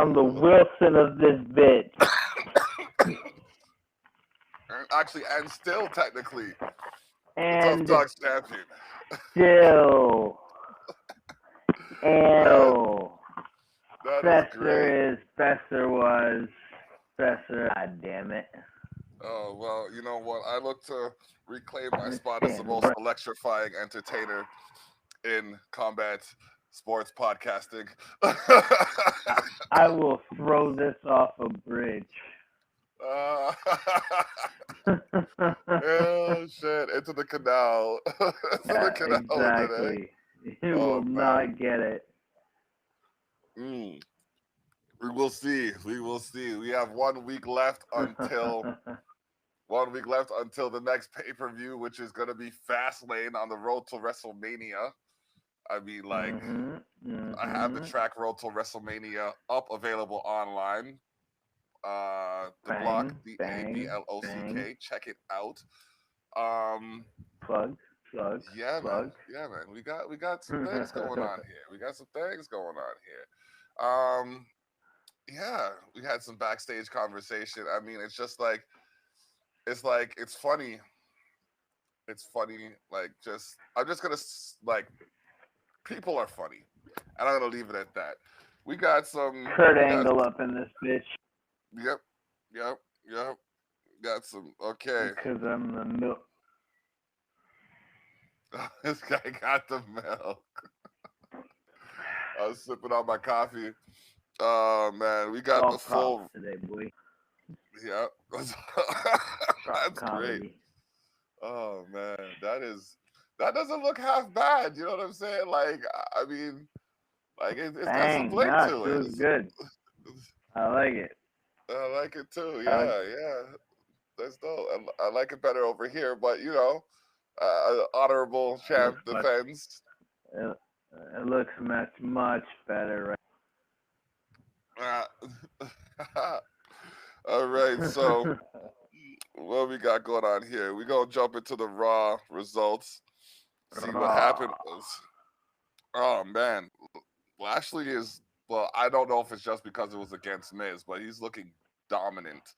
I'm the Wilson of this bitch. Actually, and still technically And the Tough Dogs champion. still. And That is great. Fester was. God damn it. Oh, well, you know what? I look to reclaim my spot as the most electrifying entertainer in combat sports podcasting. I will throw this off a bridge. Oh, shit. Into the canal. Exactly. You will not get it. We will see. We will see. We have 1 week left until the next pay-per-view, which is going to be Fastlane on the road to WrestleMania. I mean, like, I have the track Road to WrestleMania up, available online. The block, DABLOCK. Check it out. Plug. Yeah, man. Yeah, man. We got some things going on here. Yeah, we had some backstage conversation. I mean, it's just like, it's funny. It's funny. Like, I'm just gonna like, people are funny, and I'm gonna leave it at that. We got some Kurt Angle up in this bitch. Yep. Got some. Okay. Because I'm the milk. This guy got the milk. I was sipping on my coffee. Oh man, we got all the full today, boy. Yeah. That's great. Oh man, that doesn't look half bad. You know what I'm saying? Like, I mean, like it's got some flavor to it. It's good. I like it. I like it too. Yeah. That's dope. I like it better over here, but you know, honorable champ defends. It looks much better, right? All right, so what we got going on here? We gonna jump into the Raw results, see what happened. Oh man, Lashley is, well, I don't know if it's just because it was against Miz, but he's looking dominant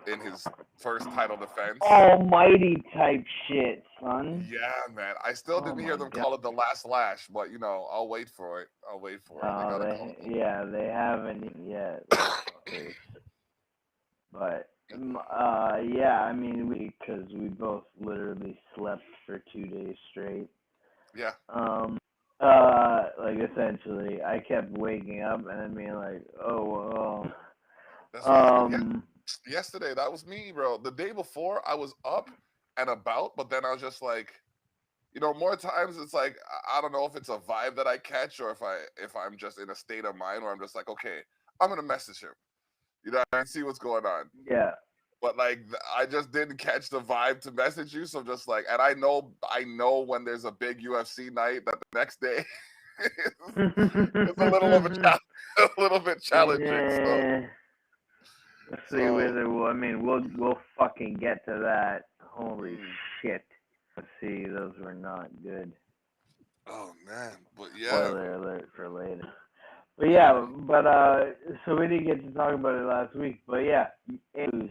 in his first title defense. Almighty type shit, son. Yeah, man. I still didn't hear them call it the last lash, but you know, I'll wait for it. They haven't yet. But yeah, I mean, because we both literally slept for 2 days straight. Yeah. Like essentially, I kept waking up and then being like, oh, well. That's right. Yesterday, that was me, bro. The day before, I was up and about, but then I was just like, you know, more times it's like, I don't know if it's a vibe that I catch or if I'm just in a state of mind where I'm just like, okay, I'm gonna message him. You know, I see what's going on. Yeah. But like, I just didn't catch the vibe to message you, so just like, and I know when there's a big UFC night that the next day it's a little bit challenging. Yeah. Let's see whether we'll fucking get to that. Holy shit. Let's see, those were not good. Oh man, but yeah. Spoiler alert for later. But so we didn't get to talk about it last week. But yeah, it was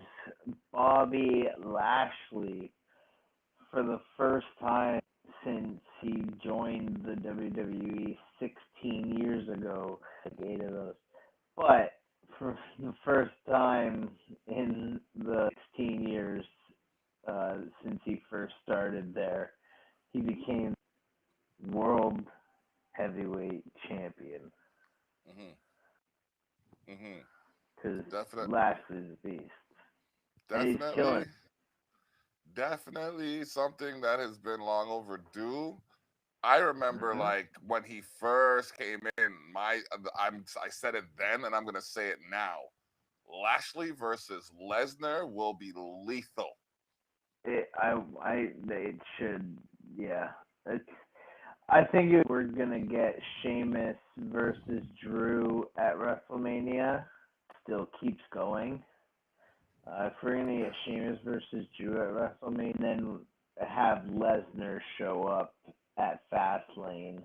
Bobby Lashley for the first time since he joined the WWE 16 years ago. 8 of those. But for the first time in the 16 years since he first started there, he became world heavyweight champion. Because Lashley's a beast. Definitely something that has been long overdue. I remember like when he first came in, I said it then and I'm gonna say it now. Lashley versus Lesnar will be lethal. It should, yeah. I think if we're gonna get Sheamus versus Drew at WrestleMania, still keeps going. If we're gonna get Sheamus versus Drew at WrestleMania, then have Lesnar show up at Fastlane.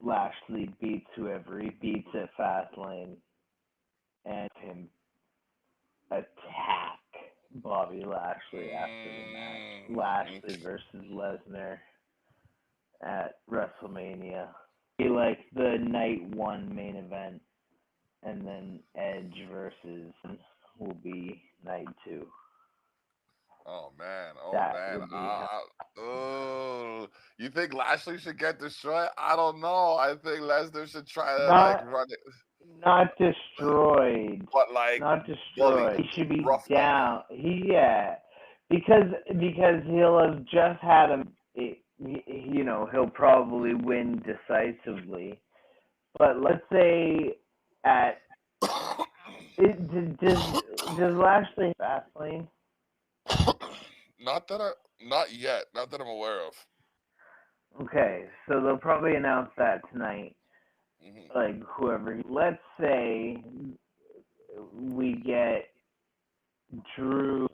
Lashley beats whoever he beats at Fastlane. and him attack Bobby Lashley after the match. Lashley versus Lesnar at WrestleMania. Be like the night one main event, and then Edge versus will be night two. Oh man, That would be you think Lashley should get destroyed? I don't know. I think Lesnar should try to like run it. Not destroyed. But like not destroyed. He should be down. Up. Because he'll have just had him. You know, he'll probably win decisively. But let's say does Lashley Fastlane? Not yet. Not that I'm aware of. Okay, so they'll probably announce that tonight. Mm-hmm. Like whoever. Let's say we get Drew.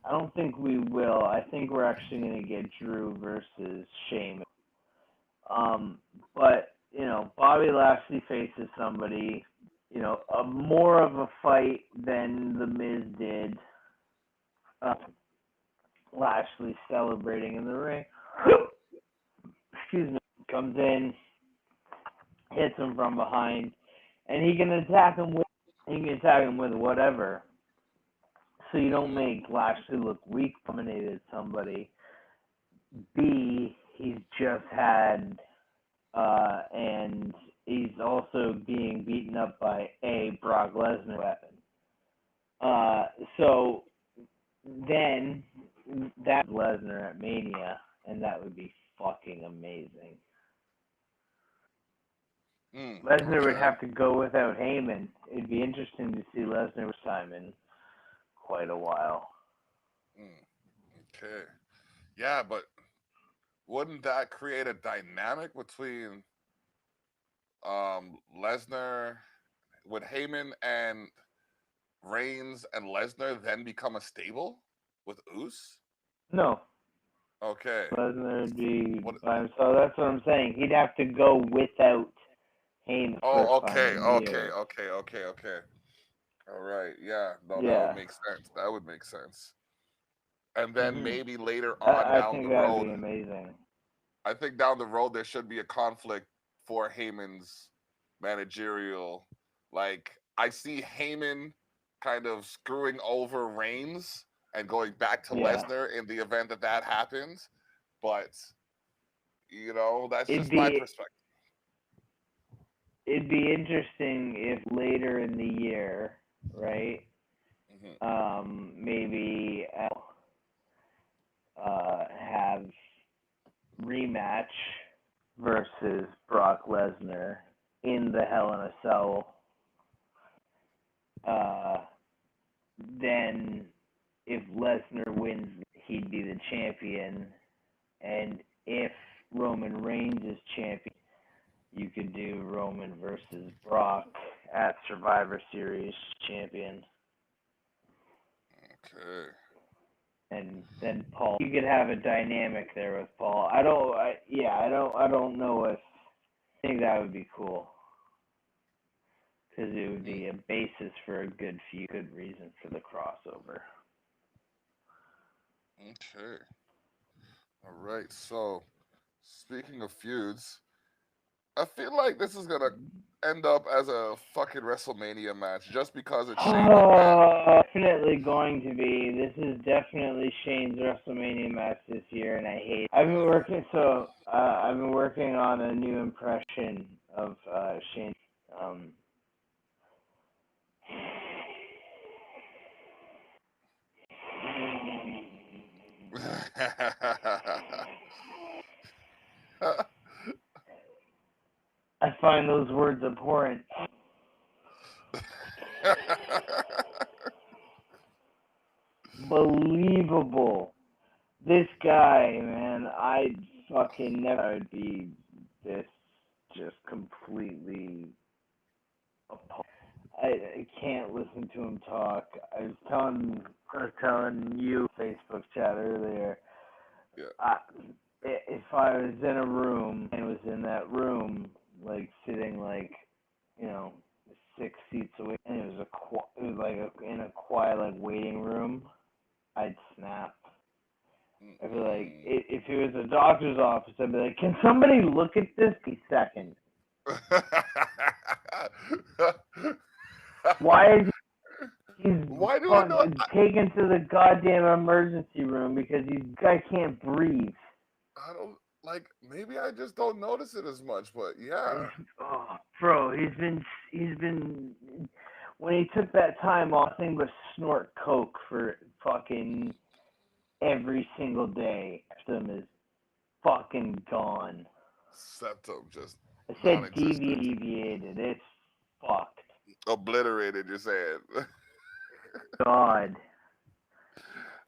I don't think we will. I think we're actually going to get Drew versus Sheamus. But you know, Bobby Lashley faces somebody. You know, more of a fight than the Miz did. Lashley celebrating in the ring. Excuse me. Comes in, hits him from behind, and he can attack him with whatever. So you don't make Lashley look weak, dominated somebody. B, he's just had, and he's also being beaten up by a Brock Lesnar weapon. So then that's Lesnar at Mania, and that would be fucking amazing. Lesnar would have to go without Heyman. It'd be interesting to see Lesnar with Simon quite a while. Okay. Yeah, but wouldn't that create a dynamic between Lesnar with Heyman and Reigns and Lesnar then become a stable with Uso? No. Okay. Lesnar would be by himself. That's what I'm saying. He'd have to go without Heyman. Oh, okay. All right. Yeah. No, that would make sense. That would make sense. And then maybe later on down the road. That'd be amazing. I think down the road there should be a conflict for Heyman's managerial. Like I see Heyman kind of screwing over Reigns and going back to Lesnar in the event that happens. But you know, that's just my perspective. It'd be interesting if later in the year, right? Maybe have rematch versus Brock Lesnar in the Hell in a Cell. Then if Lesnar wins, he'd be the champion. And if Roman Reigns is champion, you could do Roman versus Brock at Survivor Series champion. Okay. And then Paul, you could have a dynamic there with Paul. I don't know if I think that would be cool. Because it would be a basis for a good reason for the crossover. Okay. All right. So, speaking of feuds, I feel like this is gonna end up as a fucking WrestleMania match just because it's Shane. Definitely going to be. This is definitely Shane's WrestleMania match this year, and I hate it. I've been working on a new impression of Shane. I find those words abhorrent. Believable. This guy, man, I'd fucking never would be this just completely appalled. I can't listen to him talk. I was telling you Facebook chat earlier. Yeah. If I was in a room and was in that room, like sitting like, you know, 6 seats away, and it was like in a quiet like waiting room, I'd snap. I'd be like, if it was a doctor's office, I'd be like, can somebody look at this a second? Why is he's Why do I know? taken to the goddamn emergency room because guy can't breathe? I don't like. Maybe I just don't notice it as much, but yeah. Oh, bro, he's been when he took that time off, thing was snort coke for fucking every single day. Septum is fucking gone. Septum just. I said deviated. It's fucked. Obliterated, you're saying. God.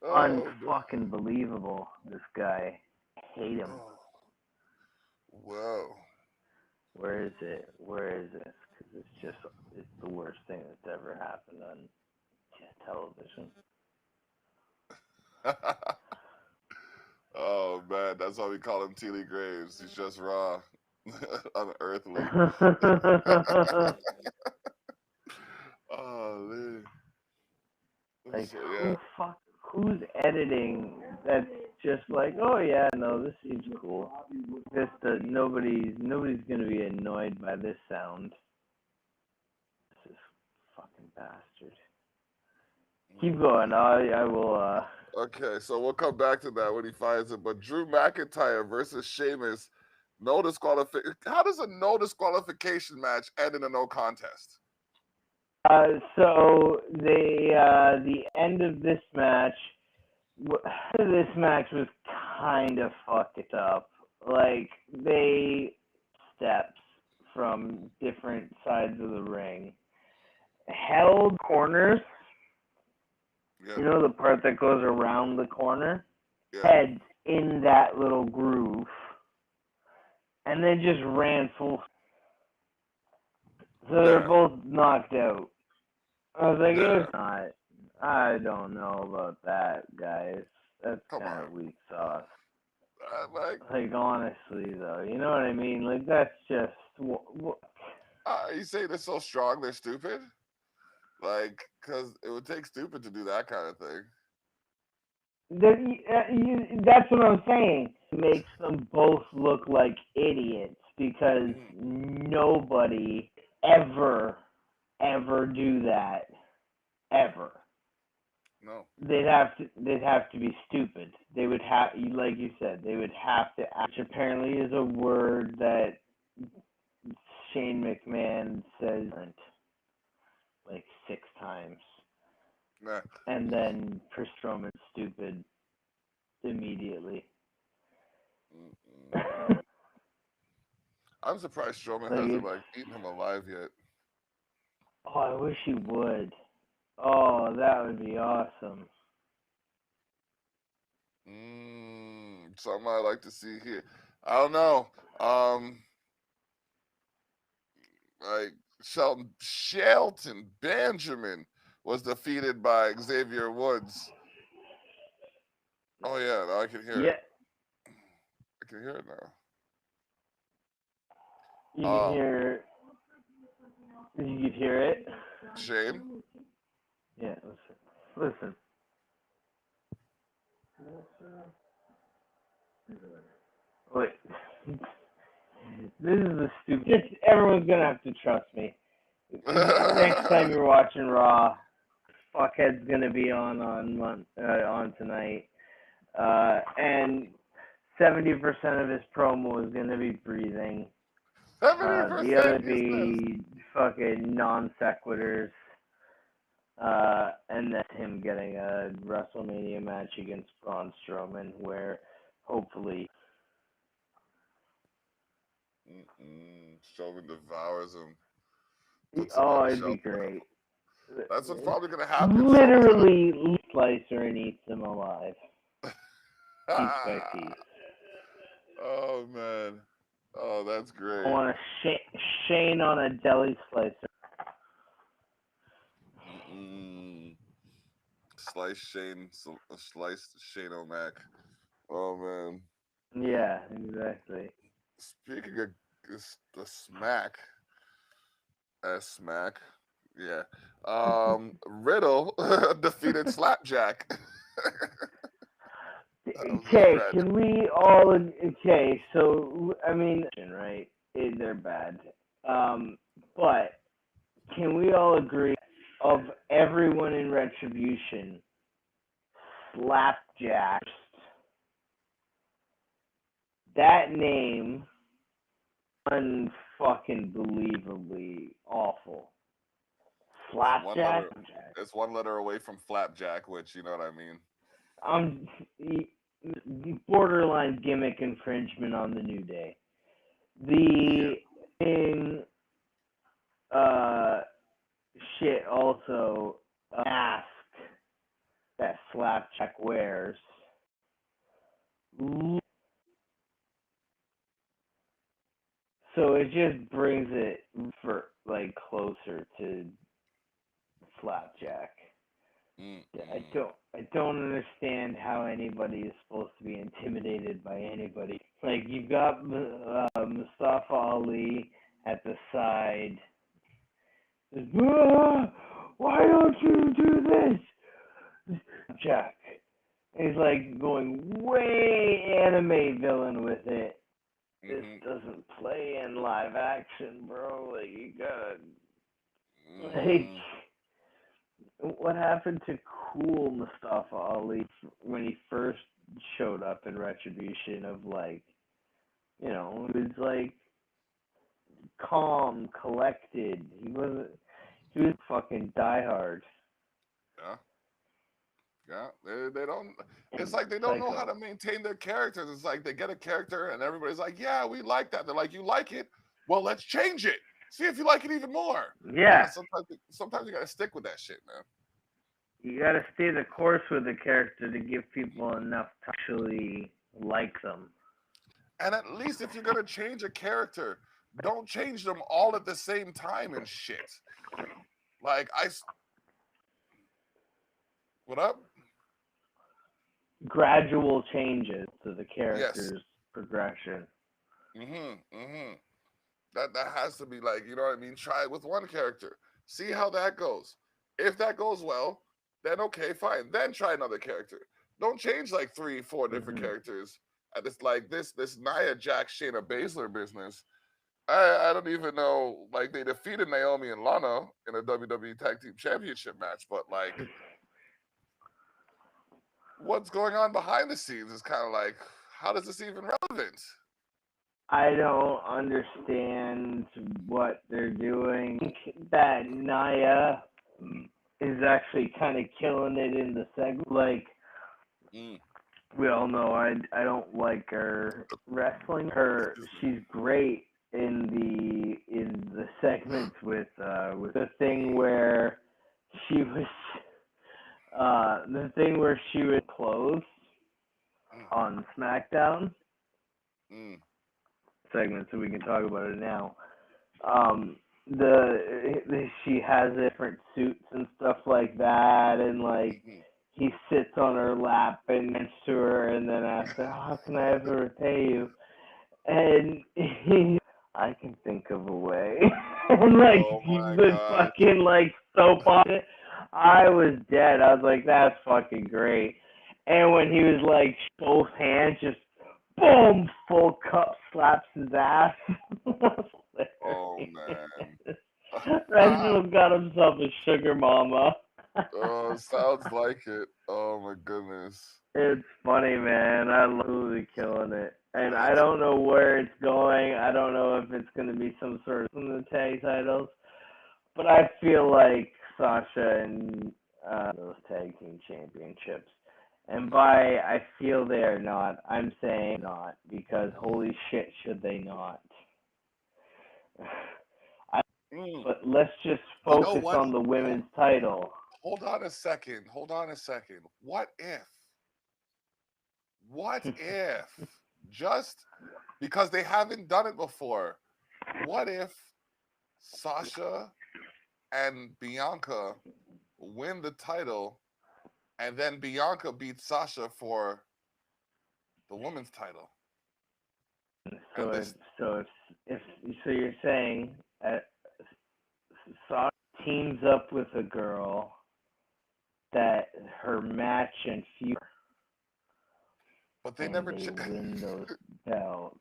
Oh, unfucking believable, this guy. I hate him. Whoa. Where is it? Where is it? Because it's the worst thing that's ever happened on television. Oh, man, that's why we call him Thili Graves. He's just raw. Unearthly. Oh, man. Like, so, yeah. who's editing that's just like, oh yeah, no, this seems cool. Nobody's gonna be annoyed by this sound. This is fucking bastard. Keep going. I will. Okay, so we'll come back to that when he finds it. But Drew McIntyre versus Sheamus, no disqualification. How does a no disqualification match end in a no contest? So the end of this match was kind of fucked up. Like, they steps from different sides of the ring, held corners. Yeah. You know the part that goes around the corner? Yeah. Heads in that little groove. And then just ran full. So they're both knocked out. I was like, it's not. I don't know about that, guys. That's kind of weak sauce. Like, honestly, though. You know what I mean? Like, that's just. You say they're so strong, they're stupid? Like, because it would take stupid to do that kind of thing. That's what I'm saying. It makes them both look like idiots because nobody ever do that. Ever. No. They'd have to be stupid. They would have, like you said, they would have to, which apparently is a word that Shane McMahon says like 6 times. Nah. And then Chris Strowman's stupid immediately. I'm surprised Strowman hasn't eaten him alive yet. Oh, I wish he would. Oh, that would be awesome. Something I like to see here. I don't know. Like Shelton Benjamin was defeated by Xavier Woods. Oh yeah, now I can hear it. I can hear it now. You can hear. You could hear it. Shane. Yeah, listen. Wait. This is the stupid. Everyone's gonna have to trust me. Next time you're watching Raw, fuckhead's gonna be on tonight, and 70% of his promo is gonna be breathing. 70%. The other be fucking non sequiturs. And then him getting a WrestleMania match against Braun Strowman, where hopefully Strowman devours him. It'd be great. That's what's probably gonna happen. Literally slicer and eats him alive. Piece by piece. Oh man. Oh, that's great. I want a Shane on a deli slicer. Sliced Shane O'Mac. Oh man. Yeah, exactly. Speaking of the smack, Smack. Yeah. Riddle defeated Slapjack. That was a Okay, thread. can we all? Okay, so I mean, right? They're bad. But can we all agree of everyone in Retribution, Slapjack? That name, unfucking believably awful. Slapjack. It's one letter away from Flapjack, which you know what I mean. Borderline gimmick infringement on the New Day. The thing, shit. Also, mask that Slapjack wears. So it just brings it for like closer to Slapjack. I don't understand how anybody is supposed to be intimidated by anybody. Like you've got Mustafa Ali at the side. Why don't you do this, Jack? And he's like going way anime villain with it. This doesn't play in live action, bro. Like you gotta like. What happened to cool Mustafa Ali when he first showed up in Retribution? Of like, you know, he was like calm, collected. He wasn't. He was fucking diehard. Yeah, they don't. It's like they don't know how to maintain their characters. It's like they get a character and everybody's like, "Yeah, we like that." They're like, "You like it? Well, let's change it. See if you like it even more." Yeah. Sometimes you gotta stick with that shit, man. You gotta stay the course with the character to give people enough to actually like them. And at least if you're gonna change a character, don't change them all at the same time and shit. Like what up? Gradual changes to the character's progression. That has to be like, you know what I mean? Try it with one character. See how that goes. If that goes well, then okay, fine. Then try another character. Don't change like 3-4 different characters. And it's like this Nia Jax Shayna Baszler business. I don't even know. Like they defeated Naomi and Lana in a WWE Tag Team Championship match, but like what's going on behind the scenes is kind of like, how does this even relevant? I don't understand what they're doing. That Nia is actually kind of killing it in the segment. Like, we all know I don't like her wrestling. She's great in the segments with the thing where she was clothes on SmackDown segment, so we can talk about it now. She has different suits and stuff like that, and like he sits on her lap and gets to her, and then asks her, "How can I ever repay you?" And I can think of a way. And like he was fucking like so pumped. I was dead. I was like, "That's fucking great." And when he was like both hands just boom, full cup slaps his ass. Oh man. Reginald got himself a sugar mama. Oh, sounds like it. Oh my goodness. It's funny, man. I'm absolutely killing it. And I don't know where it's going. I don't know if it's going to be some sort of the tag titles. But I feel like Sasha and those tag team championships. And by I feel they are not, I'm saying not, because holy shit, should they not? But let's just focus on the women's title. Hold on a second. What if, just because they haven't done it before, what if Sasha and Bianca win the title and then Bianca beats Sasha for the women's title? So you're saying teams up with a girl that her match and feud, But they and never they win those belts.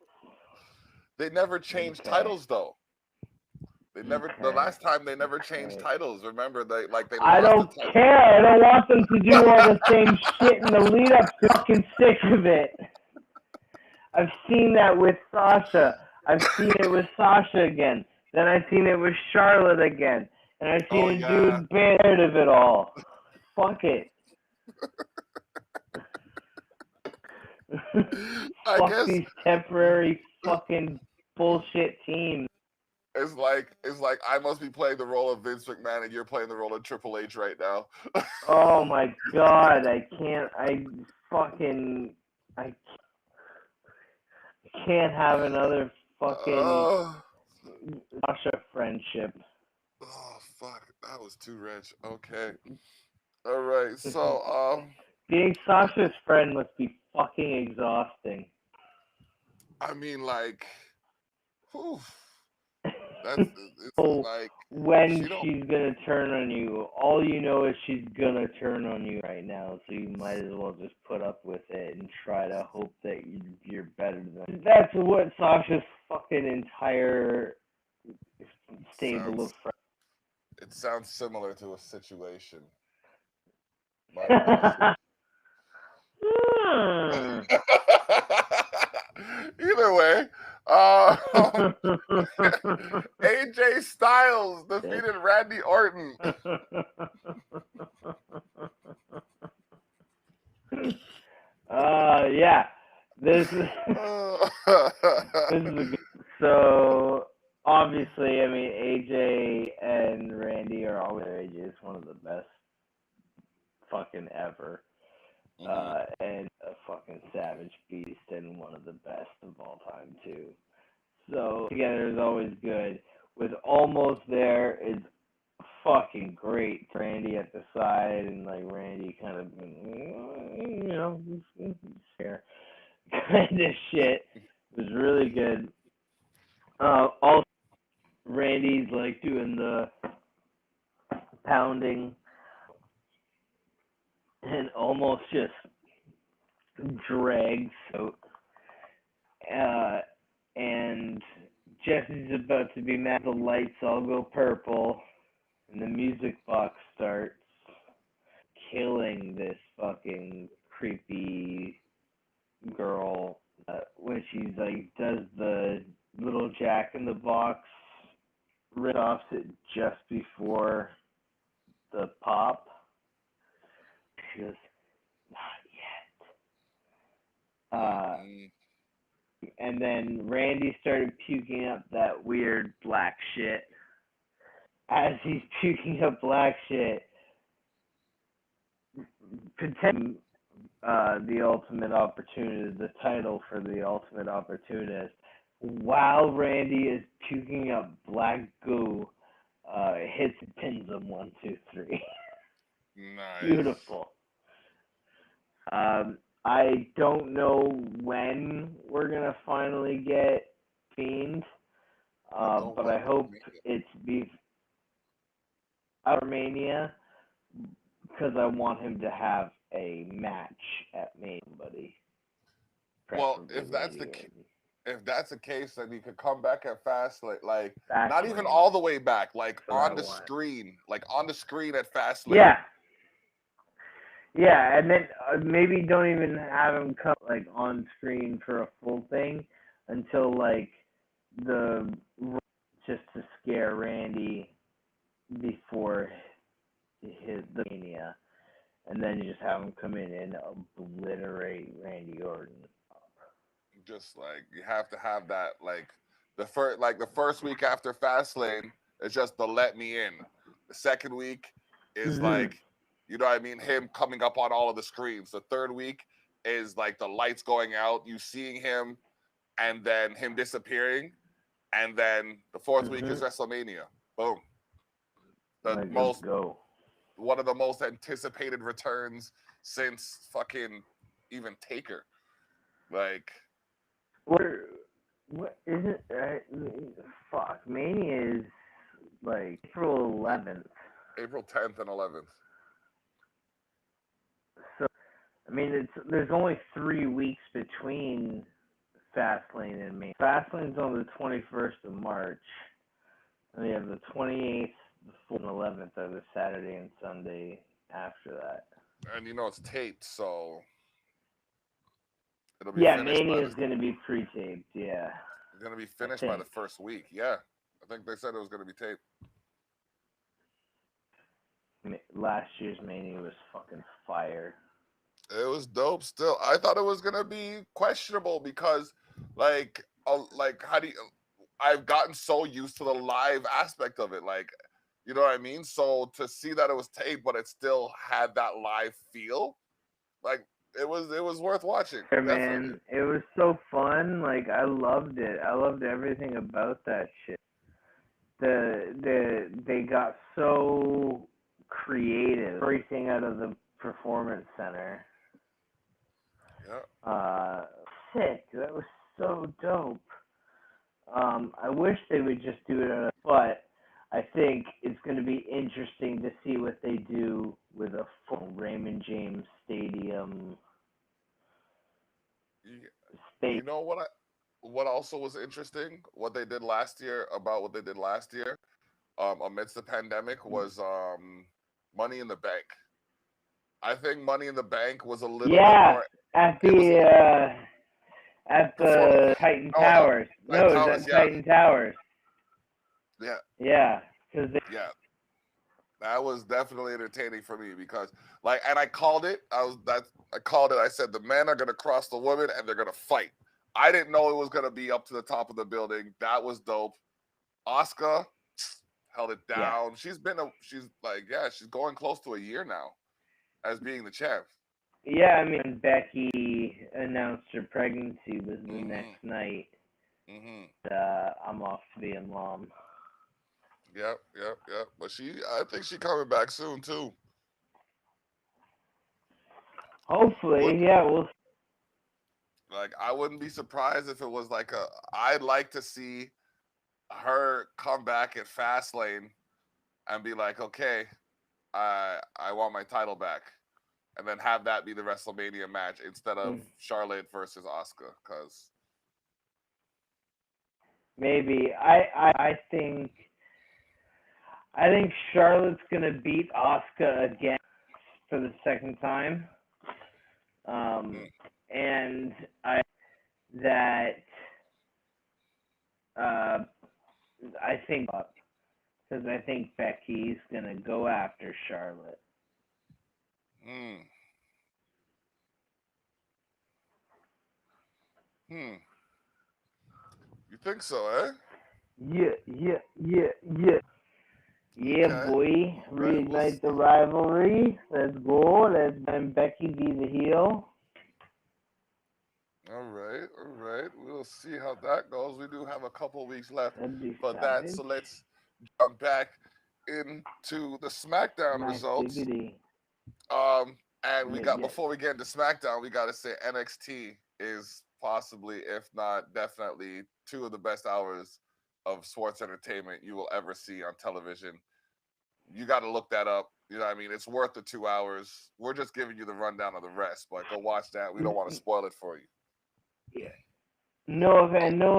they never changed titles though. They never. The last time they never changed titles. Remember, they lost. I don't care. I don't want them to do all the same shit in the lead up. I'm fucking sick of it. I've seen that with Sasha. I've seen it with Sasha again. Then I've seen it with Charlotte again. And I've seen a dude tired of it all. Fuck it. Fuck these temporary fucking bullshit teams. It's like I must be playing the role of Vince McMahon and you're playing the role of Triple H right now. Oh my god, I can't have another fucking Sasha friendship. Oh fuck, that was too rich. Okay. All right. So being Sasha's friend must be fucking exhausting. I mean, like, whew. It's like when she's gonna turn on you. All you know is she's gonna turn on you right now, so you might as well just put up with it and try to hope that you're better than. That's what Sasha's fucking entire stable of friends. It sounds similar to a situation. Either way, AJ Styles defeated Randy Orton. Yeah. This is a good. So obviously, I mean, AJ and Randy are always. AJ is one of the best fucking ever. And a fucking savage beast and one of the best of all time too. So together is always good. With Almost There is fucking great. Randy at the side and like Randy kind of fair kind of shit. It was really good. Also Randy's like doing the pounding and almost just drags out. And Jesse's about to be mad. The lights all go purple, and the music box starts killing this fucking creepy girl when she's like does the little Jack in the Box ripoffs it just before the pop. She goes, not yet. And then Randy started puking up that weird black shit. As he's puking up black shit, pretend the Ultimate Opportunist, the title for the Ultimate Opportunist, while Randy is puking up black goo, hits and pins him 1, 2, 3. Nice. Beautiful. I don't know when we're gonna finally get Fiend, but I hope it's before Mania, because I want him to have a match at Mania, buddy. Well, if that's the case, then he could come back at Fastlane, like not even all the way back, like on the screen, at Fastlane. Yeah. Yeah, and then maybe don't even have him come like on screen for a full thing until like just to scare Randy before the Mania, and then you just have him come in and obliterate Randy Orton. Just like you have to have that like the first week after Fastlane is just the let me in. The second week is like, you know what I mean, him coming up on all of the screens. The third week is like the lights going out, you seeing him, and then him disappearing, and then the fourth week is WrestleMania. Boom. One of the most anticipated returns since fucking even Taker. Like, what is it? Fuck, Mania is like April 11th. April 10th and 11th. So, I mean, there's only 3 weeks between Fastlane and Mania. Fastlane's on the 21st of March. And we have the 28th, the 4th, and 11th are the Saturday and Sunday after that. And it's taped, so it'll be Yeah, finished Mania is going to be pre-taped, yeah. It's going to be finished by the first week, yeah. I think they said it was going to be taped. Last year's Mania was fucking fire. It was dope still. I thought it was going to be questionable because, like how do you... I've gotten so used to the live aspect of it, like, you know what I mean? So to see that it was taped, but it still had that live feel, like, it was worth watching. Hey, definitely. man, it was so fun. Like, I loved it. I loved everything about that shit. They got so creative. Everything out of the performance center. Yeah. Sick. That was so dope. I wish they would just do it, but I think it's going to be interesting to see what they do with a full Raymond James Stadium. You know what also was interesting? What they did last year amidst the pandemic was Money in the Bank. I think Money in the Bank was a little bit more at the Titan Towers. No, it was at Titan Towers. Yeah. Yeah. That was definitely entertaining for me because, like, and I called it. I said the men are gonna cross the women and they're gonna fight. I didn't know it was gonna be up to the top of the building. That was dope. Asuka held it down. Yeah. She's going close to a year now as being the champ. Yeah, I mean, Becky announced her pregnancy was the next night. I'm off to be a mom. Yep. But I think she's coming back soon too. Hopefully, we'll. Like, I wouldn't be surprised if it was I'd like to see her come back at Fastlane and be like, okay, I want my title back, and then have that be the WrestleMania match instead of Charlotte versus Asuka, because maybe I think Charlotte's gonna beat Asuka again for the second time, and I think because I think Becky's gonna go after Charlotte. You think so, eh? Yeah, Okay. boy. Reignite the rivalry. Let's go. Let's have Becky be the heel. All right. We'll see how that goes. We do have a couple weeks left for that, so let's jump back into the SmackDown results. And we got before we get into SmackDown, we got to say NXT is possibly, if not definitely, 2 of the best hours of sports entertainment you will ever see on television. You got to look that up. You know what I mean? It's worth the 2 hours. We're just giving you the rundown of the rest, but go watch that. We don't want to spoil it for you. Yeah. No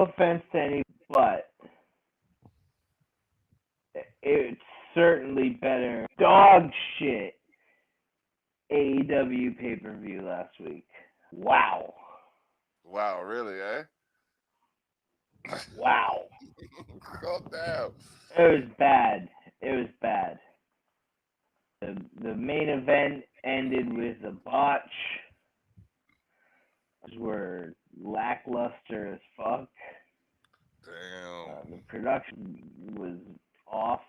offense to any, but it's certainly better. Dog shit. AEW pay-per-view last week. Wow. Wow, really, eh? Wow. Oh, damn. It was bad. The main event ended with a botch. Were lackluster as fuck. Damn. The production was off.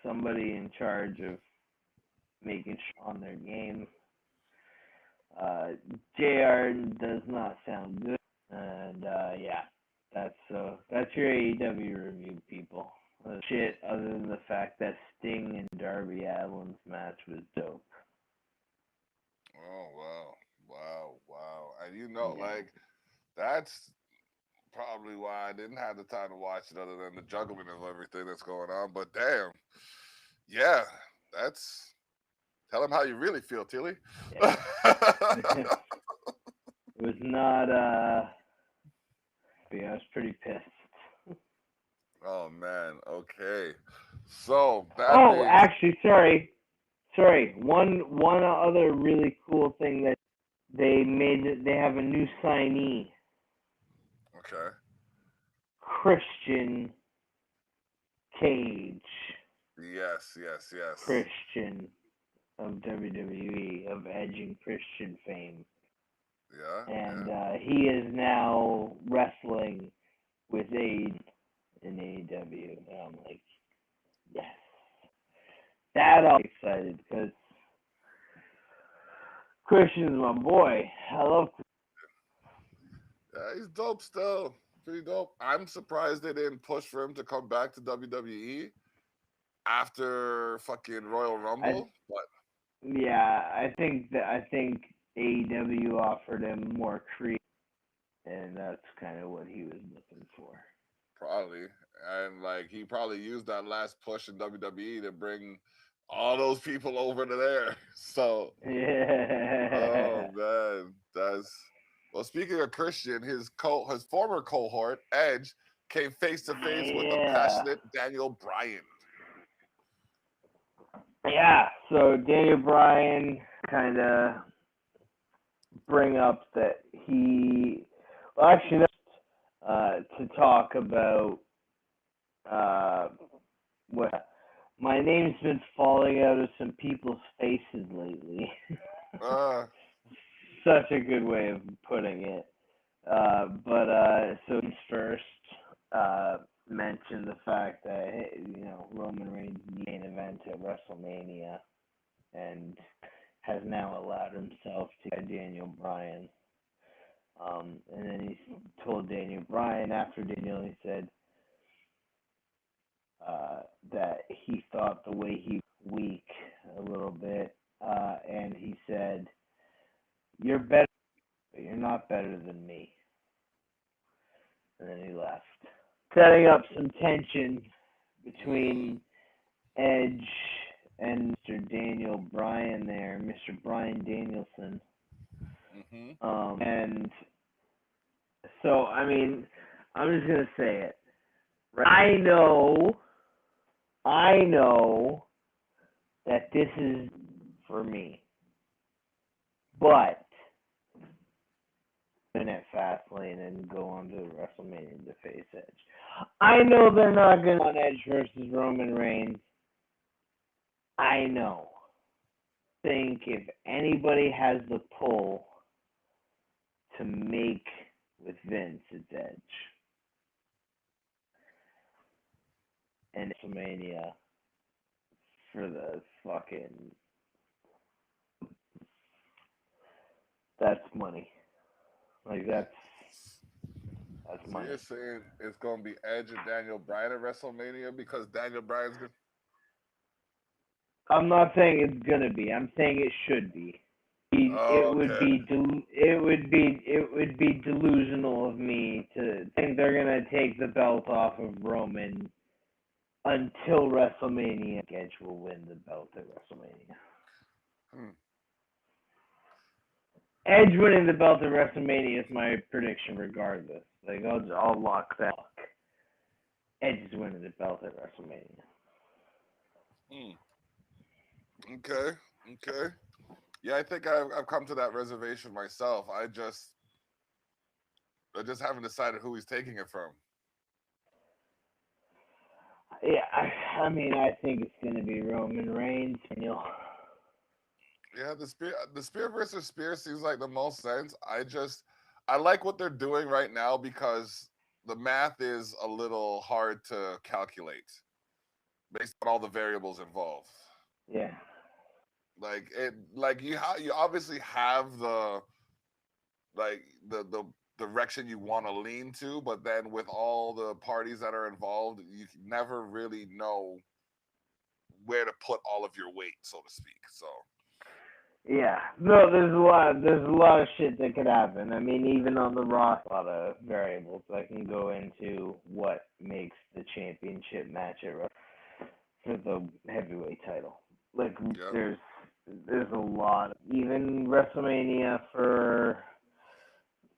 Somebody in charge of making sure on their game. JR does not sound good, and that's your AEW review, people. Shit, other than the fact that Sting and Darby Allin's match was dope. Oh wow. And like, that's probably why I didn't have the time to watch it, other than the juggling of everything that's going on. But damn, yeah, that's. Tell him how you really feel, Thili. Yeah. It was not. Yeah, I was pretty pissed. Oh man. Okay. So that Oh, being. actually, sorry. One other really cool thing that they made. They have a new signee, Okay. Christian Cage. Yes. Yes. Yes. Christian of WWE, of Edge and Christian fame. Yeah. And Yeah. he is now wrestling with in AEW. And I'm like, yes. That I'm excited because Christian's my boy. I love Yeah. He's dope still. Pretty dope. I'm surprised they didn't push for him to come back to WWE after fucking Royal Rumble. But Yeah, I think AEW offered him more creative, and that's kind of what he was looking for. probably. And like he probably used that last push in WWE to bring all those people over to there. So Yeah. oh man, that's well. Speaking of Christian, his former cohort Edge came face to face with the Yeah. passionate Daniel Bryan. Yeah. So Daniel Bryan kind of bring up that well, actually, to talk about what my name's been falling out of some people's faces lately. Uh, Such a good way of putting it. So he's first mentioned the fact that Roman Reigns main event at WrestleMania, and has now allowed himself to get Daniel Bryan. And then he told Daniel Bryan after Daniel, he said that he thought the way he was weak a little bit, and he said, "You're better, but you're not better than me." And then he left, setting up some tension between Edge and Mr. Daniel Bryan there, Mr. Bryan Danielson. And so, I mean, I'm just going to say it. I know that this is for me, but at Fastlane and go on to WrestleMania to face Edge. I know they're not going to on Edge versus Roman Reigns. I know. I think if anybody has the pull to make with Vince, it's Edge. And WrestleMania for the fucking, that's money. Like that's so money. you're saying it's gonna be Edge and Daniel Bryan at WrestleMania because Daniel Bryan's gonna. I'm not saying it's gonna be. I'm saying it should be. It Oh, would okay. be delusional of me to think they're gonna take the belt off of Roman until WrestleMania. Edge will win the belt at WrestleMania. Edge winning the belt at WrestleMania is my prediction, regardless. Like I'll lock that. Edge is winning the belt at WrestleMania. Okay. Okay. Yeah, I think I've come to that reservation myself. I just haven't decided who he's taking it from. Yeah, I mean, I think it's gonna be Roman Reigns. Yeah, the spear versus spear seems like the most sense. I like what they're doing right now because the math is a little hard to calculate based on all the variables involved. Yeah. Like you obviously have the the direction you want to lean to, but then with all the parties that are involved, you never really know where to put all of your weight, so to speak. So Yeah, no, there's a lot of shit that could happen. I mean, even on the Raw, a lot of variables that can go into what makes the championship match at Raw for the heavyweight title. Like, Yep. there's a lot. Even WrestleMania for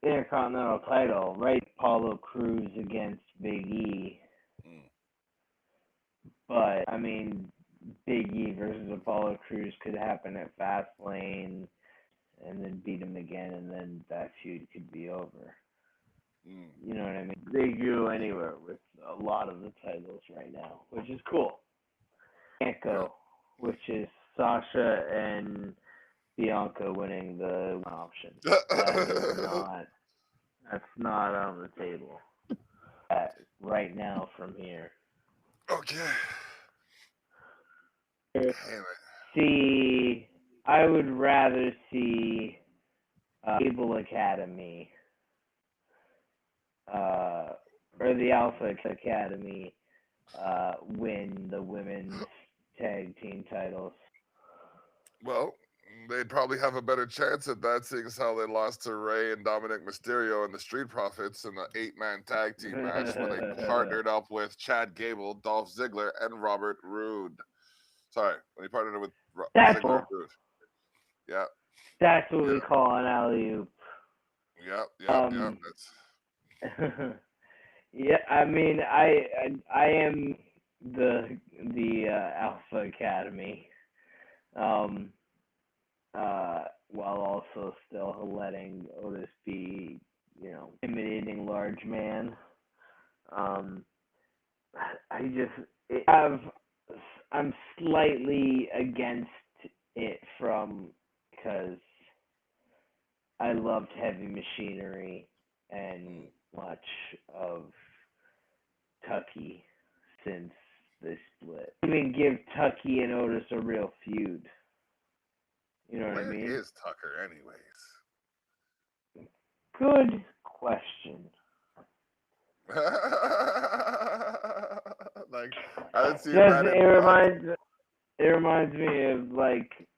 Intercontinental title, right? Apollo Crews against Big E. Mm. But I mean, Big E versus Apollo Crews could happen at Fastlane, and then beat him again, and then that feud could be over. Mm. You know what I mean? They go anywhere with a lot of the titles right now, which is cool. Can't go, which is Sasha and Bianca winning the option. That's not on the table right now from here. Okay. See, I would rather see Cable Academy or the Alpha Academy win the women's tag team titles. Well, they'd probably have a better chance at that, seeing as how they lost to Ray and Dominic Mysterio and the Street Profits in the 8-man tag team match when they partnered up with Chad Gable, Dolph Ziggler, and Robert Roode. Sorry, when he partnered with Ziggler and Roode. Yeah. That's what we call an alley-oop. Yeah. That's... Yeah, I mean, I am the Alpha Academy, while also still letting Otis be, intimidating large man. I'm slightly against it because I loved Heavy Machinery and much of Tucky since they split. Even give Tucky and Otis a real feud. You know what I mean? Where is Tucker, anyways? Good question. Like, I didn't see it reminds me of like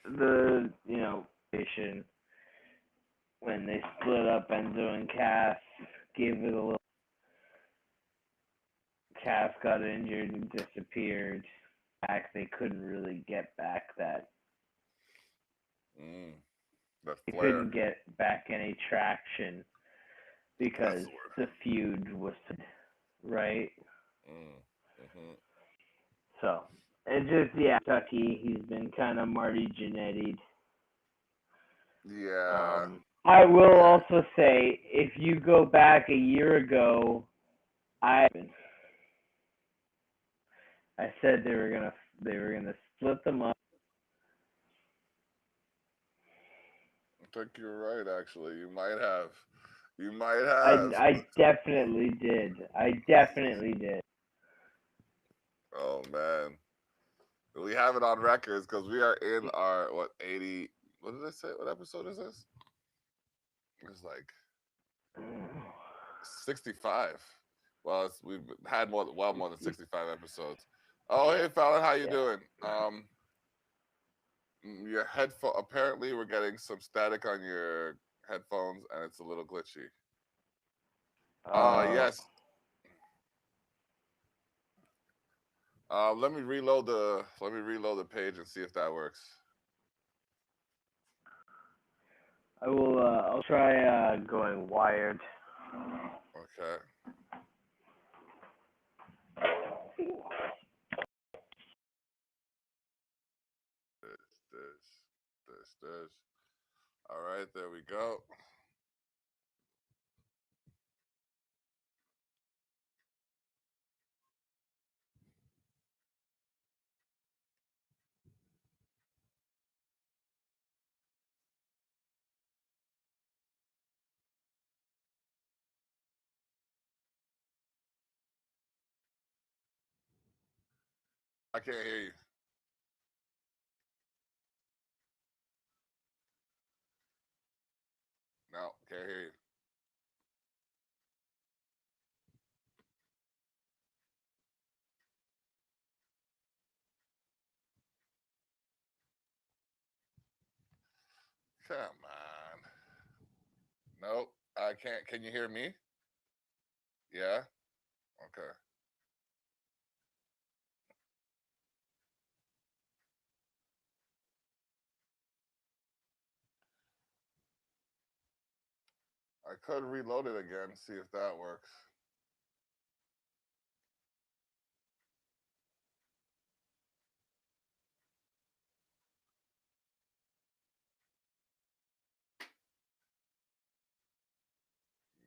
the station when they split up Enzo and Cass, gave it a little. Cass got injured and disappeared. They couldn't really get back that. They couldn't get back any traction because the feud was right. So it's just Tucky. He's been kind of Marty Jannetty'd. Yeah. I will also say, if you go back a year ago, I said they were gonna split them up. I think you're right. Actually, you might have. I definitely did. Oh man, we have it on records because we are in our 80. What did I say? What episode is this? It's like 65. Well, we've had more than 65 episodes. Oh, hey Fallon, how you doing? Your headphone. Apparently, we're getting some static on your headphones, and it's a little glitchy. Yes. Let me reload the page and see if that works. I will. I'll try going wired. Okay. This. All right, there we go. I can't hear you. No, can't hear you. Come on. Nope, I can't. Can you hear me? Yeah? Okay. I could reload it again, see if that works.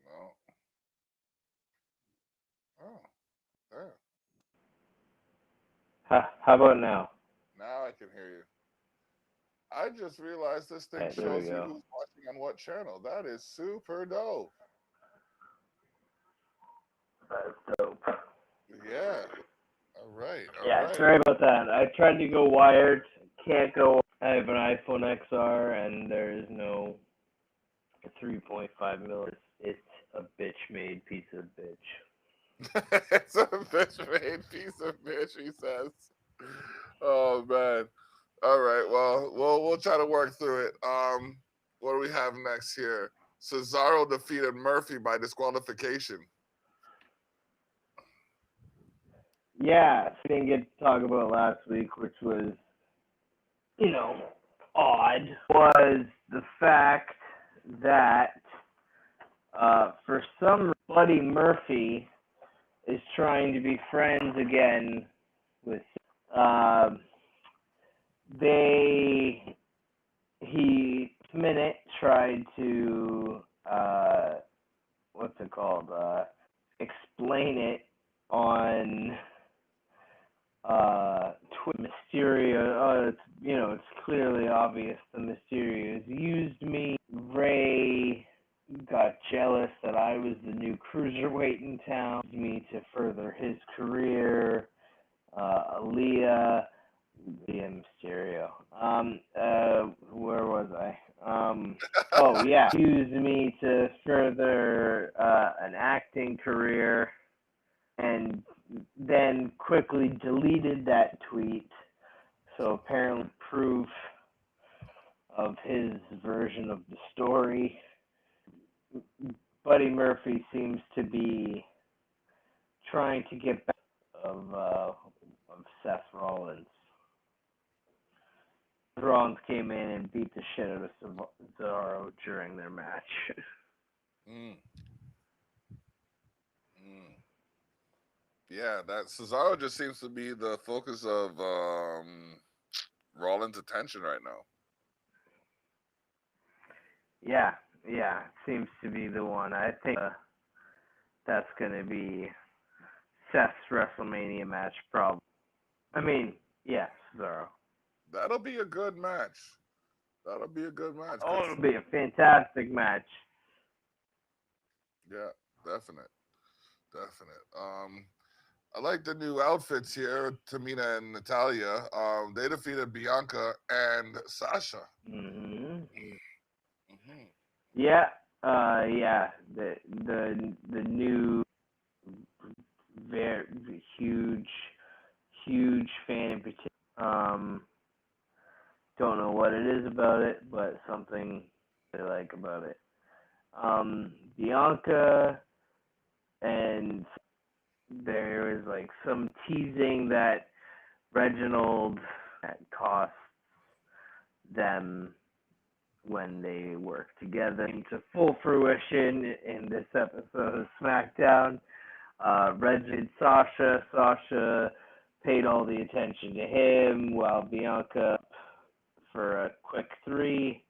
No. Oh, there. How about now? Now I can hear you. I just realized this thing Right, there we shows you go. who's watching on what channel. That is super dope. That's dope. Yeah. All right. All Yeah, right. sorry about that. I tried to go wired. Can't go. I have an iPhone XR, and there is no 3.5 mil. It's a bitch-made piece of bitch. It's a bitch-made piece of bitch, he says. Oh man. All right. Well, we'll try to work through it. What do we have next here? Cesaro defeated Murphy by disqualification. Yeah, we didn't get to talk about last week, which was, odd, was the fact that for some reason, Buddy Murphy is trying to be friends again with. He minute tried to what's it called? Explain it on Mysterio. It's clearly obvious the Mysterios used me. Ray got jealous that I was the new cruiserweight in town, used me to further his career. Liam Mysterio. Where was I? Oh yeah, used me to further an acting career, and then quickly deleted that tweet. So apparently, proof of his version of the story. Buddy Murphy seems to be trying to get back of Seth Rollins. Rollins came in and beat the shit out of Cesaro during their match. Yeah, that Cesaro just seems to be the focus of Rollins' attention right now. Yeah, seems to be the one. I think that's going to be Seth's WrestleMania match, probably. I mean, yeah, Cesaro. That'll be a good match. That'll be a good match. Oh, it'll be a fantastic match. Yeah, definite. I like the new outfits here, Tamina and Natalia. They defeated Bianca and Sasha. Mhm. Mm-hmm. Yeah. The new very huge fan in particular. Don't know what it is about it, but something I like about it. Bianca, and there was like some teasing that Reginald cost them when they work together to full fruition in this episode of SmackDown. Reginald, Sasha paid all the attention to him, while Bianca for a quick 3,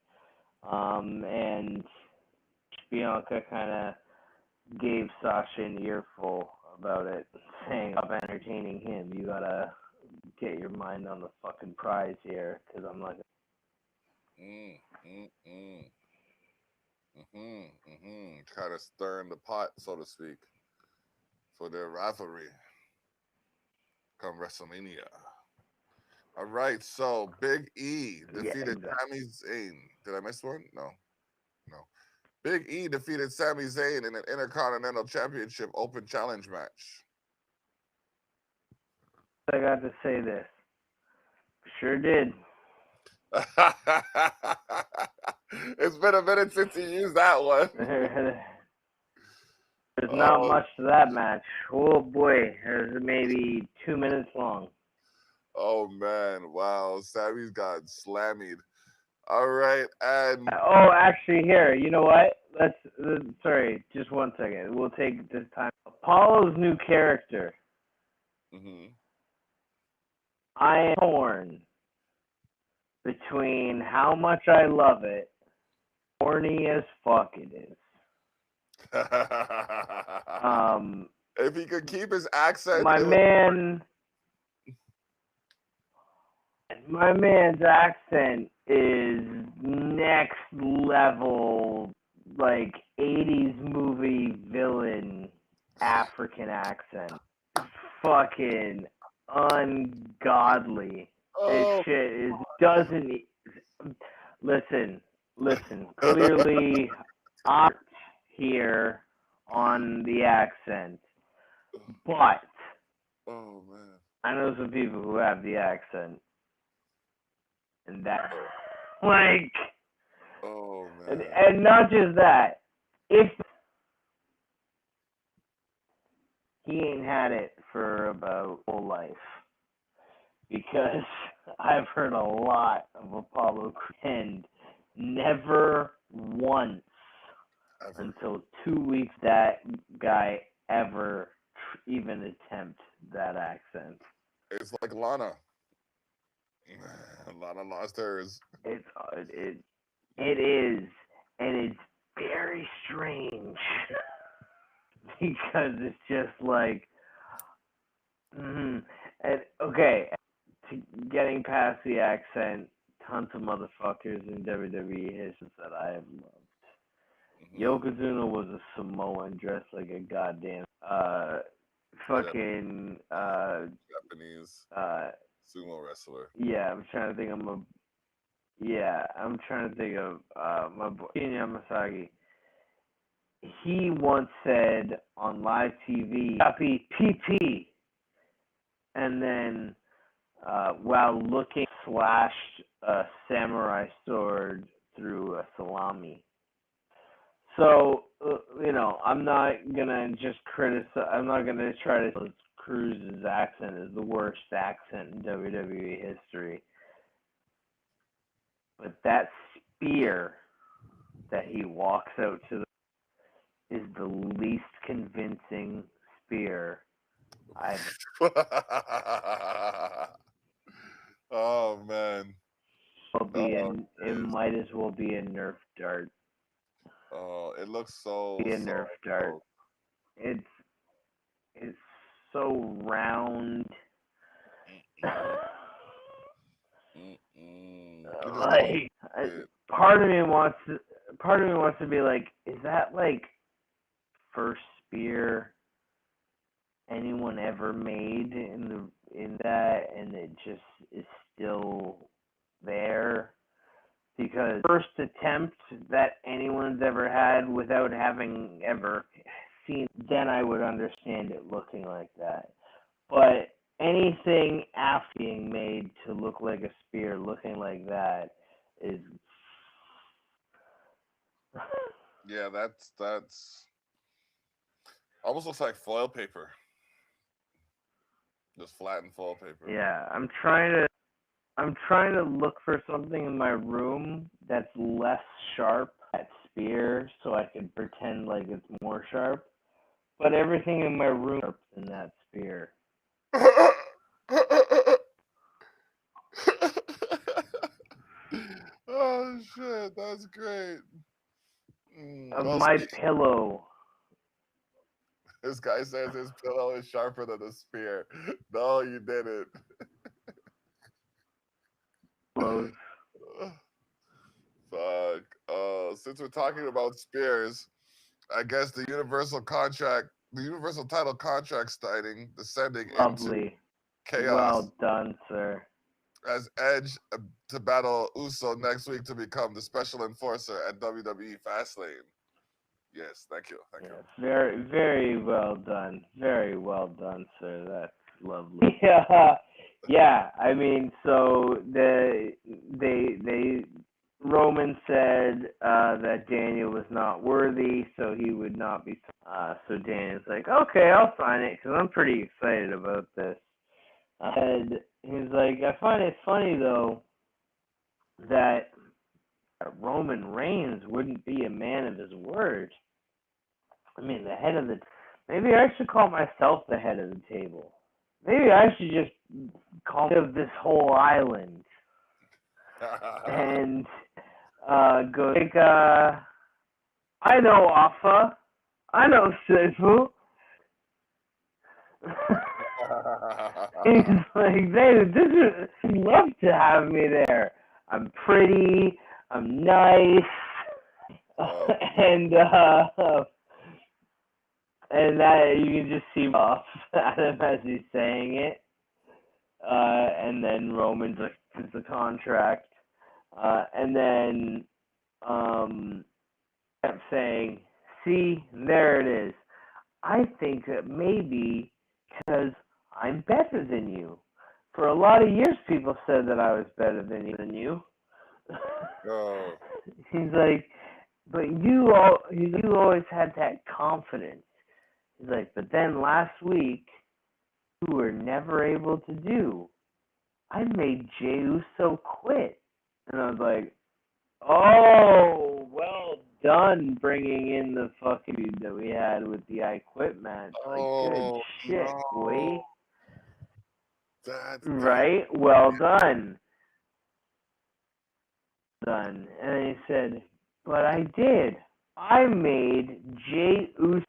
and Bianca kind of gave Sasha an earful about it, saying, "Stop entertaining him. You gotta get your mind on the fucking prize here, because I'm not." Kind of stirring the pot, so to speak, for their rivalry come WrestleMania. All right, so Big E defeated Sami Zayn. Did I miss one? No. Big E defeated Sami Zayn in an Intercontinental Championship Open Challenge match. I got to say this. Sure did. It's been a minute since he used that one. There's not much to that match. Oh boy, there's maybe 2 minutes long. Oh man, wow, Sammy's got slammied. All right, and oh, actually, here, you know what? Sorry, just 1 second. We'll take this time. Apollo's new character. I am torn between how much I love it, horny as fuck it is. If he could keep his accent, my man's accent is next level, like 80s movie villain African accent. Fucking ungodly. This shit doesn't. Listen. Clearly, I'm here on the accent, but oh man, I know some people who have the accent, and that, like, oh man, and not just that, if he ain't had it for about whole life, because I've heard a lot of Apollo and never once until 2 weeks that guy ever even attempt that accent. It's like Lana. Lana lost hers. It is, and it's very strange because it's just like, and okay, getting past the accent, tons of motherfuckers in WWE history that I have loved. Yokozuna was a Samoan dressed like a goddamn Japanese sumo wrestler. Yeah, I'm trying to think of my boy Shinya Masagi. He once said on live TV, "Copy PP," and then while looking, slashed a samurai sword through a salami. So, I'm not gonna just criticize. I'm not gonna try to say Cruz's accent is the worst accent in WWE history. But that spear that he walks out to is the least convincing spear I've. Oh man! It might as well be a Nerf dart. Oh, it looks so. Be a Nerf dart. It's so round. Like, part of me wants to be like, is that like first spear anyone ever made in that, and it just is still there? Because first attempt that anyone's ever had without having ever seen, then I would understand it looking like that. But anything after being made to look like a spear looking like that is yeah, that's almost looks like foil paper. Just flattened foil paper. Yeah, I'm trying to look for something in my room that's less sharp at spear so I can pretend like it's more sharp. But everything in my room is sharp than that spear. Oh shit, that's great. My pillow. This guy says his pillow is sharper than a spear. No, you didn't. Close. Fuck. Since we're talking about spears, I guess the universal title contract descending into chaos. Well done, sir. As Edge to battle Uso next week to become the special enforcer at WWE Fastlane. Yes, thank you. Very, very well done. Very well done, sir. That's lovely. Yeah. I mean, so they said that Daniel was not worthy, so he would not be. So Daniel's like, okay, I'll sign it because I'm pretty excited about this. And he's like, I find it funny though that Roman Reigns wouldn't be a man of his word. I mean, the head of the. Maybe I should call myself the head of the table. Maybe I should just call of this whole island. And go like, I know Alpha. I know Sifu. He's like, I'd love to have me there. I'm pretty. I'm nice. And that you can just see off at him as he's saying it. And then Roman's like, it's the contract. And then kept saying, see, there it is. I think that maybe because I'm better than you. For a lot of years, people said that I was better than you. Oh. He's like, but you always had that confidence. He's like, but then last week, you were never able to do. I made Jey Uso quit. And I was like, oh, well done bringing in the fucking dude that we had with the I Quit match. Like, good shit, boy. Right? Well done. And he said, but I did. I made Jey Uso.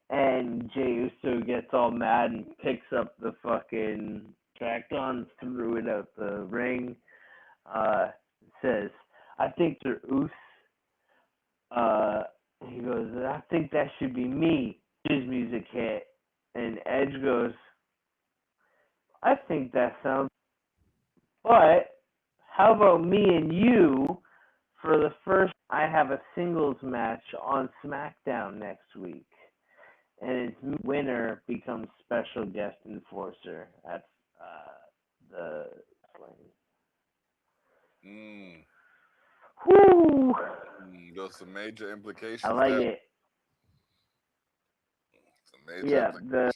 And Jey Uso gets all mad and picks up the fucking track on, threw it out the ring. Says, I think they're Uso. He goes, I think that should be me. His music hit. And Edge goes, I think that sounds. But how about me and you for the first? I have a singles match on SmackDown next week. And its winner becomes special guest enforcer at the Fastlane. Whoo! There's some major implications. I like there. it. Some major implications.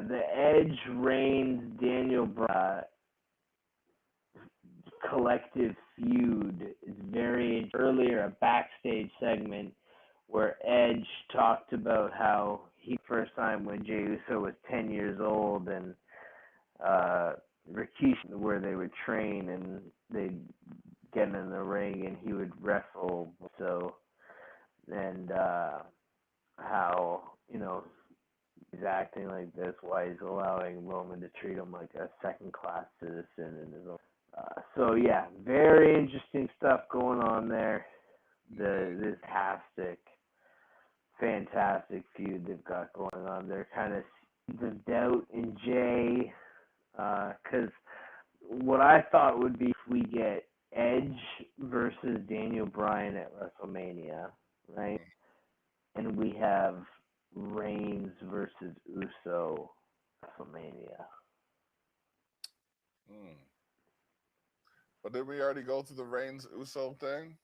The Edge Reigns Daniel Bryan collective feud is very earlier a backstage segment where Edge talked about how he first time when Jey Uso was 10 years old and Rikishi, where they would train and they'd get in the ring and he would wrestle. So, and how, he's acting like this, why he's allowing Roman to treat him like a second-class citizen in his own. So, yeah, very interesting stuff going on there. This fantastic feud they've got going on there. Kind of the doubt in Jey, because what I thought would be if we get Edge versus Daniel Bryan at WrestleMania, right? And we have Reigns versus Uso WrestleMania. But did we already go through the Reigns Uso thing?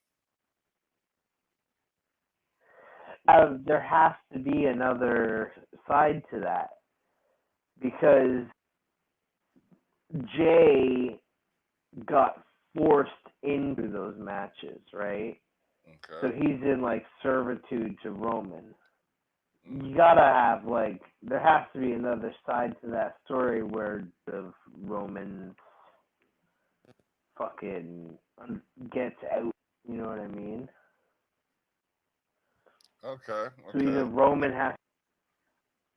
There has to be another side to that because Jey got forced into those matches, right? Okay. So he's in like servitude to Roman. You gotta have there has to be another side to that story where the Roman fucking gets out. You know what I mean? Okay. So either Roman has,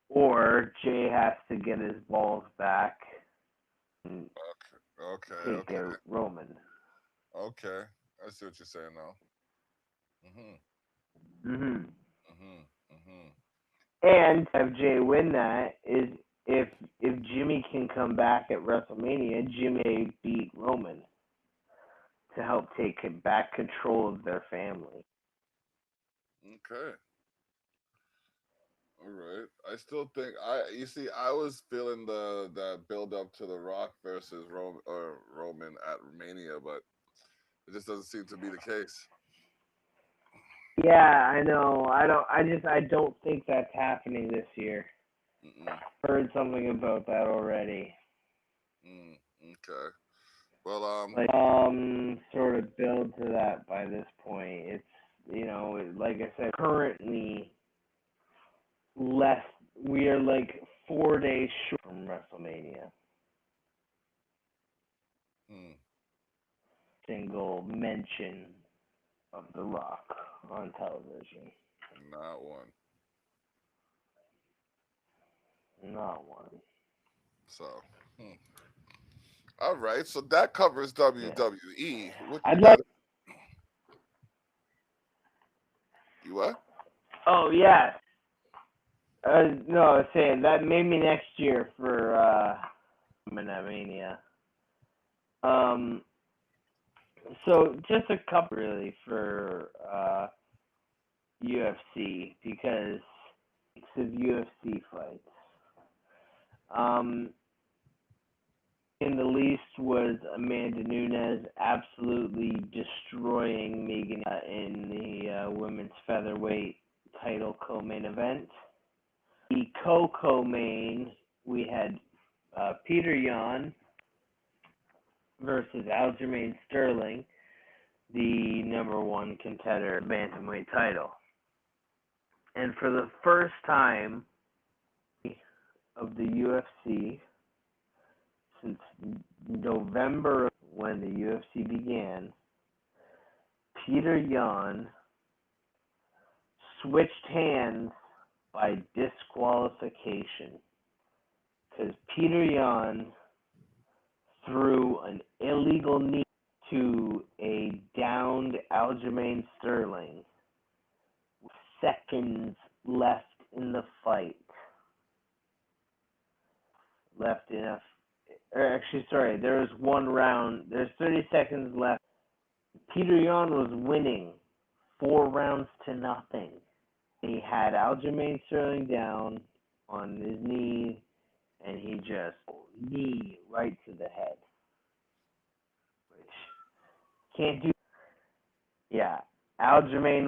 or Jey has to get his balls back. And take out Roman. Okay, I see what you're saying now. And have Jey win that is if Jimmy can come back at WrestleMania, Jimmy beat Roman to help take back control of their family. Okay. All right. I still think I was feeling that build up to The Rock versus Roman at Mania, but It just doesn't seem to be the case. Yeah, I know. I don't think that's happening this year. Heard something about that already. Okay. Well, sort of build to that by this point. It's, like I said, currently we are like 4 days short from WrestleMania. Single mention of The Rock on television. Not one. So, all right. So that covers WWE. Yeah. You what? Oh yeah. No, I was saying that maybe next year for Mania. So just a couple really for UFC because it's of UFC fights. In the least was Amanda Nunes absolutely destroying Megan in the women's featherweight title co-main event. The co-main, we had Peter Yan versus Germain Sterling, the number one contender bantamweight title. And for the first time of the UFC since November when the UFC began, Peter Yan switched hands by disqualification because Peter Yan threw an illegal knee to a downed Germain Sterling with seconds left in the fight. There was one round. There's 30 seconds left. Peter Yan was winning 4 rounds to nothing. He had Germain Sterling down on his knee, and he just knee right to the head. Which can't do. Yeah, Germain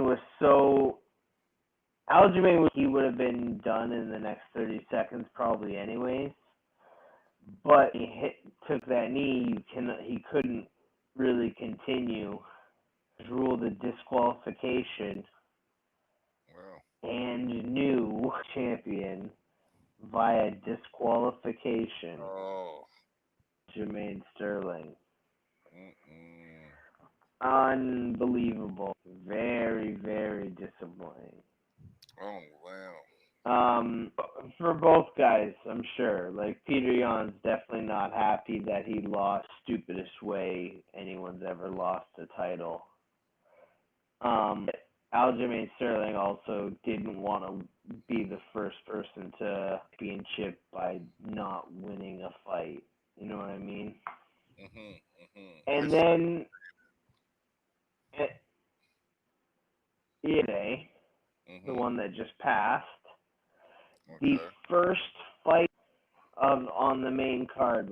he would have been done in the next 30 seconds probably anyways. But he took that knee. He couldn't really continue. Ruled a disqualification. Wow. And new champion via disqualification. Oh. Germain Sterling. Unbelievable. Very, very disappointing. Oh, wow. For both guys, I'm sure. Like, Peter Yan's definitely not happy that he lost stupidest way anyone's ever lost a title. Germain Sterling also didn't want to be the first person to championship by not winning a fight. You know what I mean? And then today, the one that just passed, the first fight on the main card,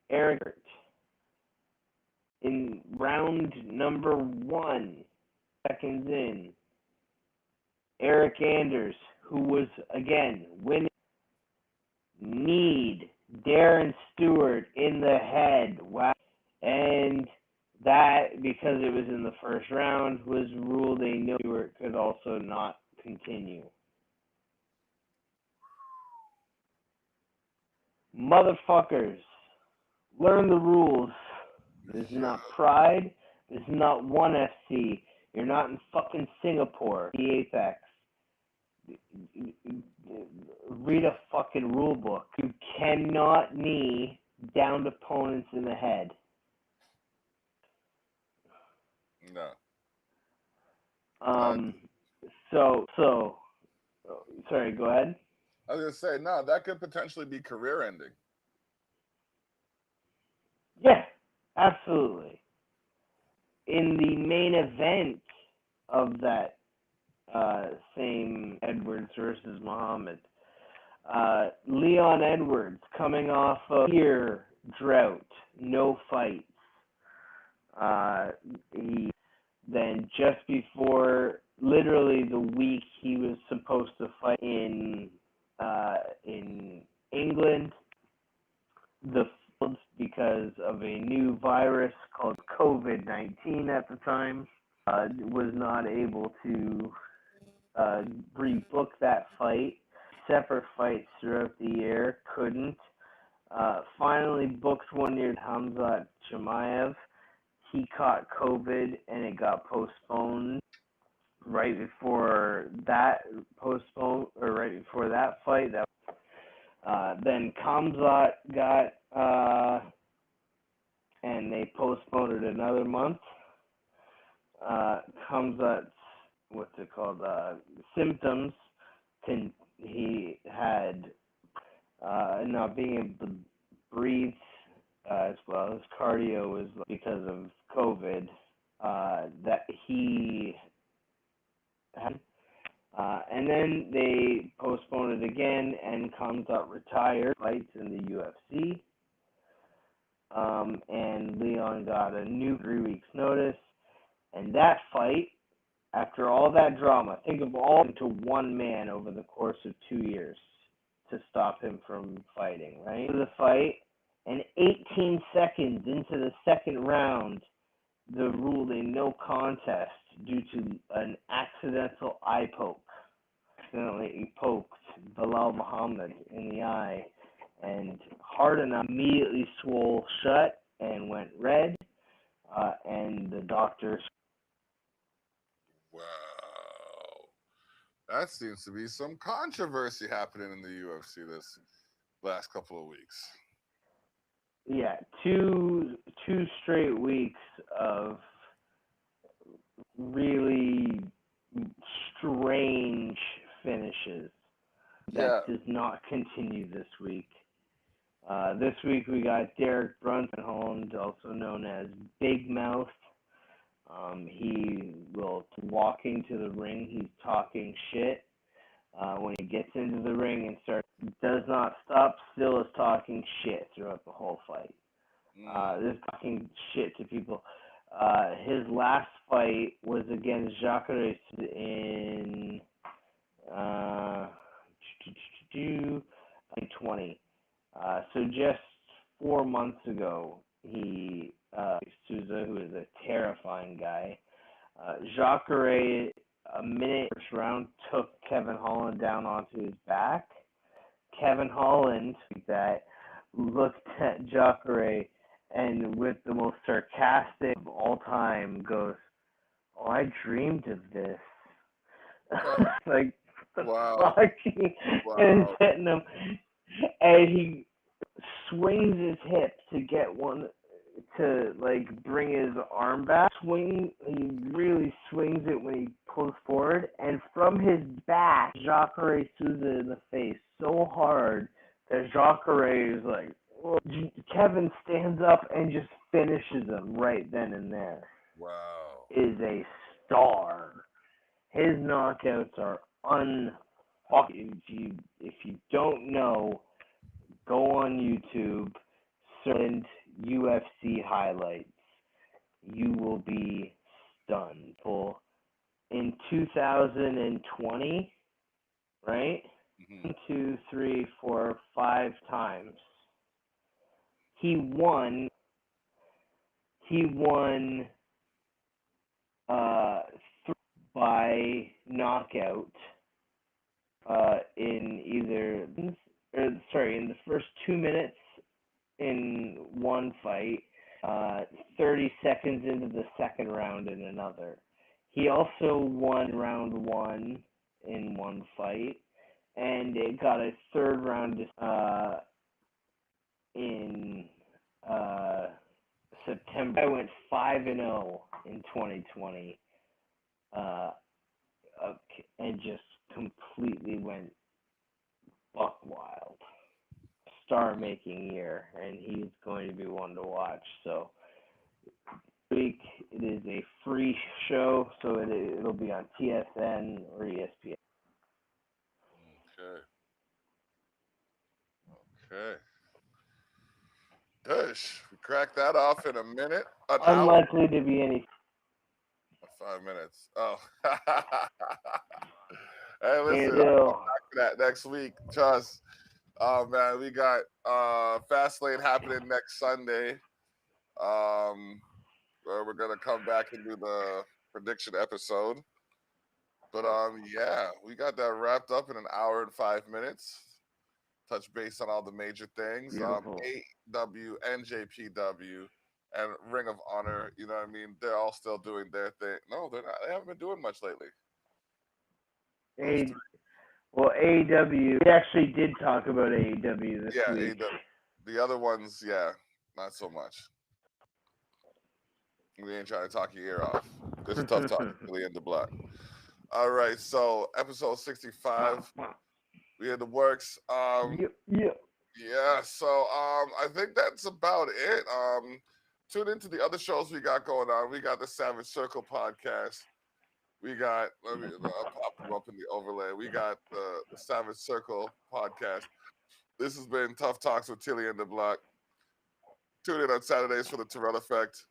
Eric in round number 1, seconds in, Eric Anders, who was, again, winning, kneed Darren Stewart in the head. Wow. And that, because it was in the first round, was ruled a no. Stewart could also not continue. Motherfuckers, learn the rules. This is not Pride. This is not ONE FC. You're not in fucking Singapore. The Apex. Read a fucking rule book. You cannot knee downed opponents in the head. No. Sorry, go ahead. I was going to say, no, that could potentially be career ending. Yeah, absolutely. In the main event of that same Edwards versus Muhammad, Leon Edwards coming off of year drought, no fights, He then just before, literally the week he was supposed to fight in England, the because of a new virus called COVID-19 at the time, was not able to rebook that fight. Separate fights throughout the year, couldn't. Finally booked one near Hamzat Chimaev. He caught COVID and it got postponed right before that fight. Then Kamzat got and they postponed it another month. Kamzat's symptoms. He had not being able to breathe as well as cardio was because of COVID that he had. And then they postponed it again, and Kamzat retired fights in the UFC. And Leon got a new 3 weeks notice. And that fight, after all that drama, think of all into one man over the course of 2 years to stop him from fighting, right? The fight, and 18 seconds into the second round, they ruled a no contest due to an accidental eye poke. Accidentally poked Bilal Muhammad in the eye, and Harden immediately swole shut and went red, and the doctors. Wow. That seems to be some controversy happening in the UFC this last couple of weeks. Yeah, two straight weeks of really strange finishes that does not continue this week. This week we got Derek Brunson, also known as Big Mouth. He will walk into the ring. He's talking shit. When he gets into the ring and does not stop, still is talking shit throughout the whole fight. Just talking shit to people. His last fight was against Jacare in 2020. So just 4 months ago, he Souza, who is a terrifying guy, Jacare, a minute first round, took Kevin Holland down onto his back. Kevin Holland that looked at Jacare and with the most sarcastic of all time goes, "Oh, I dreamed of this." Like, wow. Fuck? And he's hitting him, and he swings his hip to get one to bring his arm back. He really swings it when he pulls forward, and from his back, Jacare Souza in the face so hard that Jacare is like, Kevin stands up and just finishes him right then and there. Wow. Is a star. His knockouts are unfucking. If you don't know, go on YouTube, search UFC highlights. You will be stunned. In 2020, right? Mm-hmm. 1, 2, 3, 4, 5 times. He won by knockout in the first 2 minutes in one fight, 30 seconds into the second round in another. He also won round 1 in one fight, and it got a third round in September. I went 5-0 in 2020, and just completely went buck wild. Star-making year, and he's going to be one to watch. So, this week it is a free show, so it'll be on TSN or ESPN. Okay. Gosh, we cracked that off in a minute. unlikely to be any. 5 minutes. Oh. Hey, listen, Ew. I'll come back to that next week. Trust. Oh man, we got Fastlane happening next Sunday. Where we're gonna come back and do the prediction episode. But yeah, we got that wrapped up in an hour and 5 minutes. Touch base on all the major things. Beautiful. AEW, NJPW, and Ring of Honor. You know what I mean? They're all still doing their thing. No, they're not. They haven't been doing much lately. Well, AEW. We actually did talk about AEW this week. AEW. The other ones, yeah, not so much. We ain't trying to talk your ear off. This is Tough Talk. Really in the block. All right, so episode 65. We in the works. Yeah, so I think that's about it. Tune into the other shows we got going on. We got the Savage Circle podcast. We got, I'll pop them up in the overlay. We got the Savage Circle podcast. This has been Tough Talks with Thili and the Block. Tune in on Saturdays for the Terrell Effect.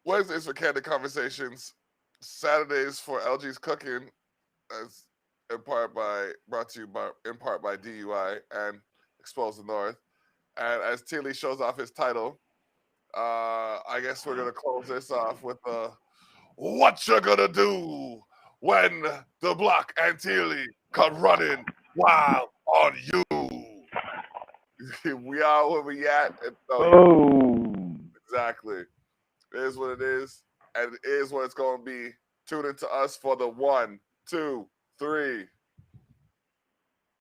Wednesdays for Candid Conversations. Saturdays for LG's Cooking. As brought to you in part by DUI and Expose the North. And as Thili shows off his title, I guess we're gonna close this off with what you gonna do when the Block and Thili come running wild on you. We are where we at. Exactly. It is what it is, and it is what it's gonna be. Tune in to us for the 1, 2, 3.